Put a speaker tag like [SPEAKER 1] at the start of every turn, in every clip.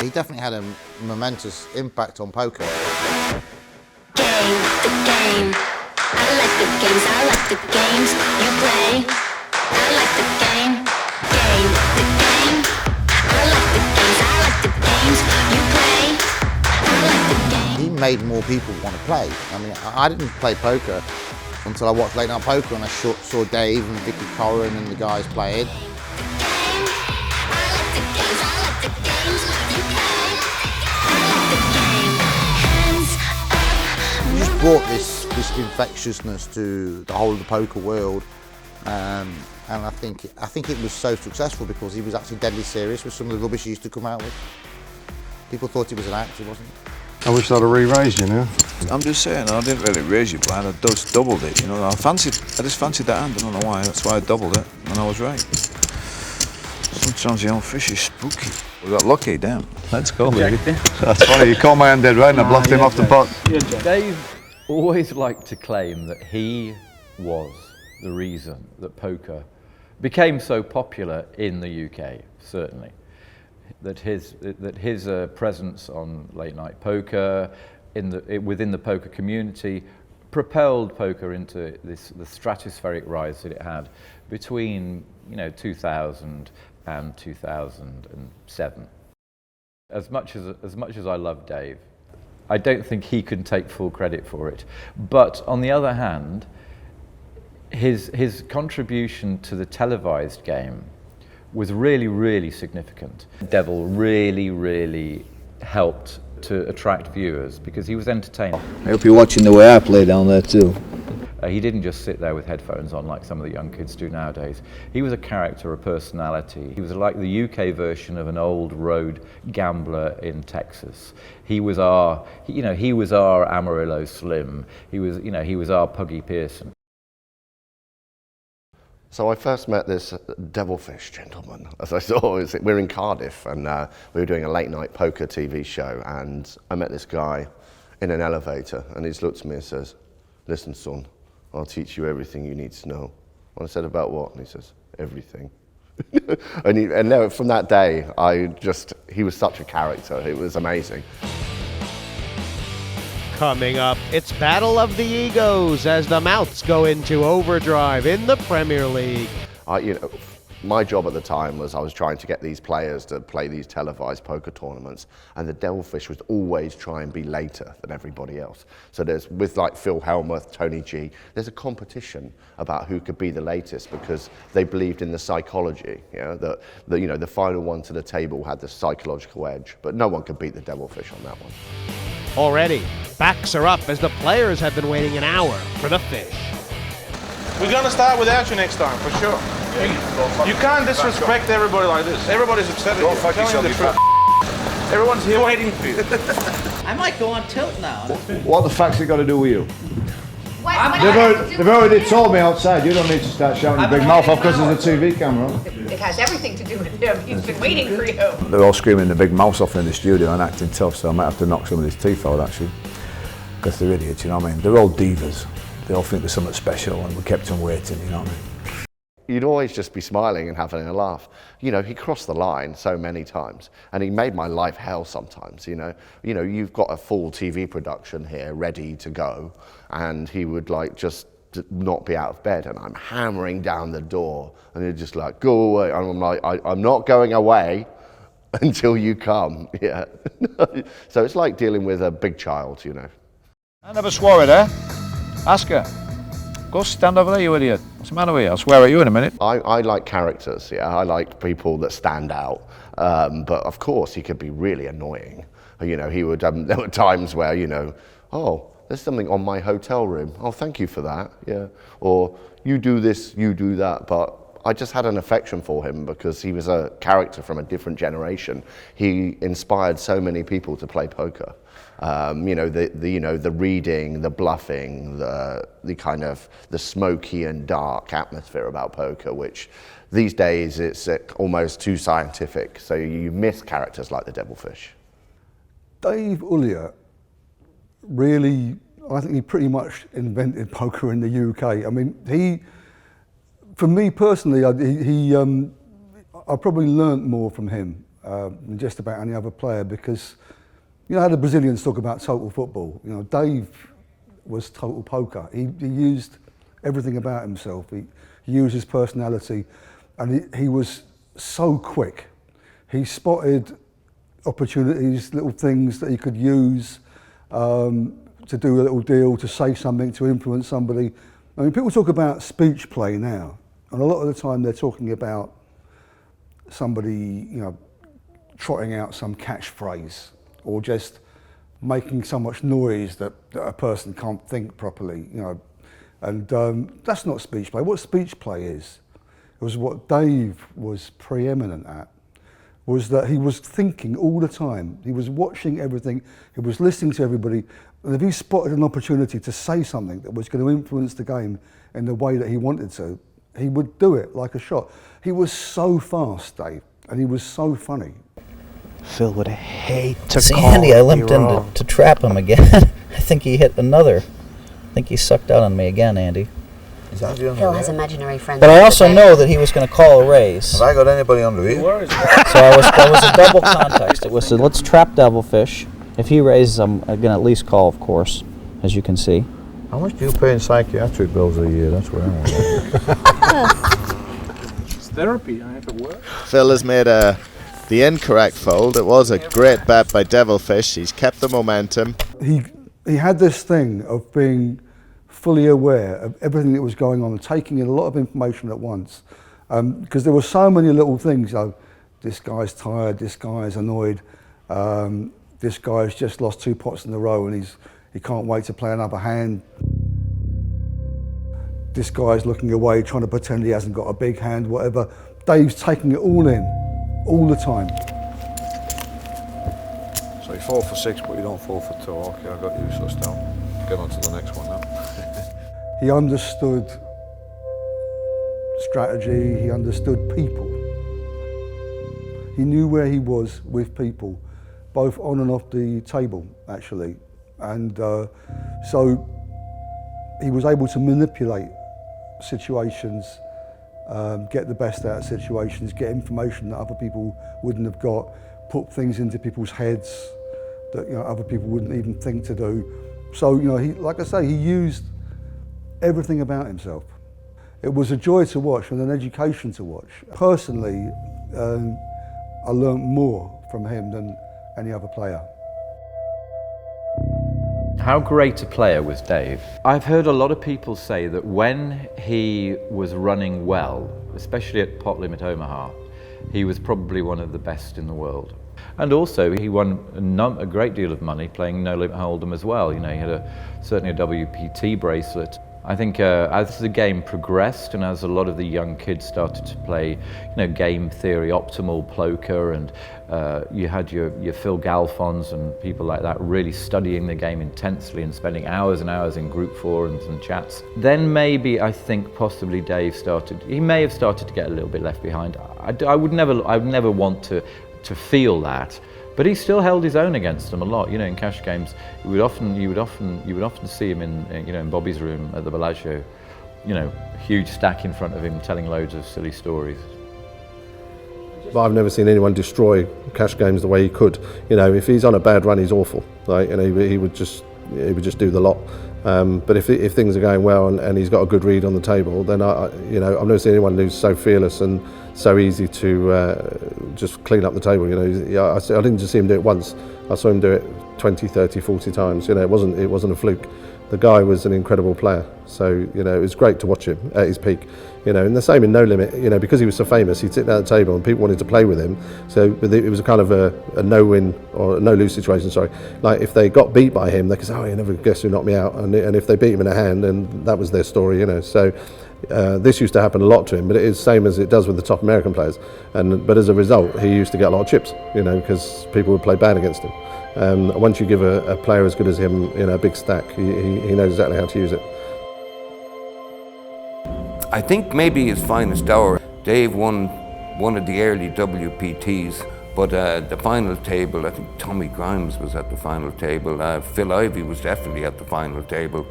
[SPEAKER 1] he definitely had a momentous impact on poker.
[SPEAKER 2] Game, the game. I like the games you play. I like the game, the game. I like the games you play. I like the game.
[SPEAKER 1] He made more people want to play. I mean, I didn't play poker until I watched Late Night Poker and I saw Dave and Vicky Corrin and the guys playing. He just brought this infectiousness to the whole of the poker world, and I think it was so successful because he was actually deadly serious with some of the rubbish he used to come out with. People thought he was an actor, wasn't he?
[SPEAKER 3] I wish I'd have re-raised you now.
[SPEAKER 4] I'm just saying, I didn't really raise you, but I just doubled it, you know. I just fancied that hand, I don't know why, that's why I doubled it, and I was right. Sometimes the old fish is spooky. We got lucky, damn.
[SPEAKER 5] Let's go, baby.
[SPEAKER 3] That's funny, you called my hand dead right and I blocked him off the pot.
[SPEAKER 5] Dave always liked to claim that he was the reason that poker became so popular in the UK, certainly. That his presence on Late Night Poker, within the poker community, propelled poker into the stratospheric rise that it had between 2000 and 2007. As much as I love Dave, I don't think he can take full credit for it. But on the other hand, his contribution to the televised game was really, really significant. Devil really helped to attract viewers because he was entertaining.
[SPEAKER 4] I hope you're watching the way I play down there too.
[SPEAKER 5] He didn't just sit there with headphones on like some of the young kids do nowadays. He was a character, a personality. He was like the UK version of an old road gambler in Texas. He was our Amarillo Slim. He was our Puggy Pearson.
[SPEAKER 6] So I first met this devilfish gentleman, as I saw. We're in Cardiff, and we were doing a late night poker TV show, and I met this guy in an elevator, and he just looked at me and says, "Listen, son, I'll teach you everything you need to know." And I said, "About what?" And he says, "Everything." and from that day, he was such a character. It was amazing.
[SPEAKER 7] Coming up, it's Battle of the Egos as the Mouths go into overdrive in the Premier League.
[SPEAKER 6] My job at the time was I was trying to get these players to play these televised poker tournaments, and the Devilfish was always try and be later than everybody else. So with like Phil Hellmuth, Tony G, there's a competition about who could be the latest because they believed in the psychology, that the final one to the table had the psychological edge, but no one could beat the Devilfish on that one.
[SPEAKER 7] Already, backs are up as the players have been waiting an hour for the fish.
[SPEAKER 8] We're gonna start without you next time, for sure. You can't disrespect everybody like this. Everybody's upset at you. Telling you the truth. Everyone's here waiting for you.
[SPEAKER 9] I might go on tilt now.
[SPEAKER 3] What the fuck's it got to do with you?
[SPEAKER 10] They've
[SPEAKER 3] already told me outside, you don't need to start shouting your big mouth off because there's a TV camera.
[SPEAKER 10] It has everything to do with him. He's been waiting for you.
[SPEAKER 4] They're all screaming the big mouse off in the studio and acting tough, so I might have to knock some of his teeth out actually. Because they're idiots, you know what I mean? They're all divas. They all think there's something special and we kept them waiting, you know what I mean?
[SPEAKER 6] You'd always just be smiling and having a laugh. He crossed the line so many times, and he made my life hell sometimes. You've got a full TV production here ready to go, and he would just not be out of bed, and I'm hammering down the door, and he'd just like, "Go away," and I'm like, "I'm not going away until you come." Yeah. So it's like dealing with a big child,
[SPEAKER 4] I never swore at her. Ask her. Go stand over there, you idiot. What's the matter with you? I'll swear at you in a minute.
[SPEAKER 6] I like characters, I like people that stand out. But of course, he could be really annoying. He would, there were times where, "Oh, there's something on my hotel room. Oh, thank you for that." Yeah. Or, "You do this, you do that." But I just had an affection for him because he was a character from a different generation. He inspired so many people to play poker. The reading, the bluffing, the kind of the smoky and dark atmosphere about poker, which these days it's almost too scientific. So you miss characters like the Devilfish.
[SPEAKER 3] Dave Ulliott really, I think he pretty much invented poker in the UK. I mean, for me personally, I probably learnt more from him. than just about any other player, because you know how the Brazilians talk about total football. You know, Dave was total poker. He used everything about himself. He used his personality, and he was so quick. He spotted opportunities, little things that he could use to do a little deal, to say something, to influence somebody. I mean, people talk about speech play now, and a lot of the time they're talking about somebody, you know, trotting out some catchphrase or just making so much noise that a person can't think properly, you know. And that's not speech play. What speech play is, it was what Dave was preeminent at, was that he was thinking all the time. He was watching everything, he was listening to everybody, and if he spotted an opportunity to say something that was going to influence the game in the way that he wanted to, he would do it like a shot. He was so fast, Dave, and he was so funny.
[SPEAKER 11] Phil would hate to
[SPEAKER 12] See,
[SPEAKER 11] call
[SPEAKER 12] Andy, I limped in
[SPEAKER 11] wrong.
[SPEAKER 12] to trap him again. I think he hit another. I think he sucked out on me again, Andy.
[SPEAKER 4] Is that the
[SPEAKER 10] Phil has imaginary friends.
[SPEAKER 12] But I also know that he was going to call a raise.
[SPEAKER 4] Have I got anybody under here?
[SPEAKER 12] So that was a double context. It was let's trap Devilfish. If he raises, I'm going to at least call, of course, as you can see.
[SPEAKER 4] How much do you pay in psychiatric bills a year? That's what I want.
[SPEAKER 8] It's therapy, I have to work.
[SPEAKER 6] Phil has made the incorrect fold. It was a great bet by Devilfish. He's kept the momentum.
[SPEAKER 3] He had this thing of being fully aware of everything that was going on and taking in a lot of information at once. Because there were so many little things, you know, this guy's tired, this guy's annoyed, this guy's just lost 2 pots in a row and he can't wait to play another hand. This guy's looking away, trying to pretend he hasn't got a big hand, whatever. Dave's taking it all in, all the time.
[SPEAKER 4] So you fall for 6, but you don't fall for 2. Okay, I got you, so still. Get on to the next one now.
[SPEAKER 3] He understood strategy, he understood people. He knew where he was with people, both on and off the table, actually. And so he was able to manipulate situations, get the best out of situations, get information that other people wouldn't have got, put things into people's heads that, you know, other people wouldn't even think to do. So, you know, he, like I say, he used everything about himself. It was a joy to watch and an education to watch. Personally, I learned more from him than any other player.
[SPEAKER 5] How great a player was Dave? I've heard a lot of people say that when he was running well, especially at Pot Limit Omaha, he was probably one of the best in the world. And also, he won a great deal of money playing No Limit Hold'em as well. You know, he had certainly a WPT bracelet. I think as the game progressed and as a lot of the young kids started to play, you know, game theory, optimal poker, and you had your Phil Galfons and people like that really studying the game intensely and spending hours and hours in group forums and chats. Then maybe I think possibly Dave he may have started to get a little bit left behind. I would never want to feel that. But he still held his own against them a lot. You know, in cash games, you would often see him in Bobby's room at the Bellagio, you know, huge stack in front of him, telling loads of silly stories.
[SPEAKER 13] But I've never seen anyone destroy cash games the way he could. You know, if he's on a bad run, he's awful. Like, you know, he would just do the lot. But if things are going well and he's got a good read on the table, then I've never seen anyone who's so fearless and so easy to just clean up the table. You know, I didn't just see him do it once. I saw him do it 20, 30, 40 times. You know, it wasn't a fluke. The guy was an incredible player. So, you know, it was great to watch him at his peak. You know, and the same in No Limit. You know, because he was so famous, he'd sit down at the table and people wanted to play with him. So it was a kind of a no-win or a no-lose situation. Sorry, like if they got beat by him, they could say, "Oh, you never guess who knocked me out." And if they beat him in a hand, then that was their story. You know, so. This used to happen a lot to him, but it is the same as it does with the top American players. But as a result, he used to get a lot of chips, you know, because people would play bad against him. Once you give a player as good as him, you know, a big stack, he knows exactly how to use it.
[SPEAKER 14] I think maybe his finest hour, Dave won one of the early WPTs, but the final table, I think Tommy Grimes was at the final table. Phil Ivey was definitely at the final table.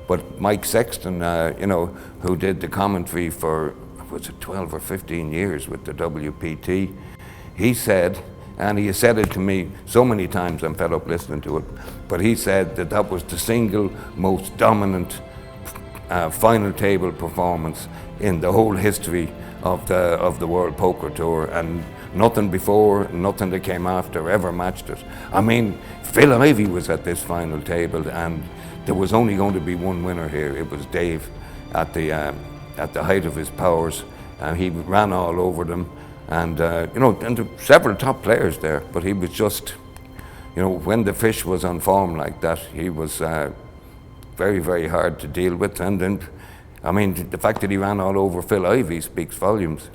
[SPEAKER 14] But Mike Sexton, you know, who did the commentary for, was it 12 or 15 years with the WPT, he said and he has said it to me so many times, I'm fed up listening to it, but he said that that was the single most dominant final table performance in the whole history of the World Poker Tour, and nothing before, nothing that came after ever matched it. I mean, Phil Ivey was at this final table, and there was only going to be one winner here. It was Dave at the height of his powers, and he ran all over them. And you know, and there were several top players there, but he was just, you know, when the fish was on form like that, he was very, very hard to deal with. And then, I mean, the fact that he ran all over Phil Ivey speaks volumes.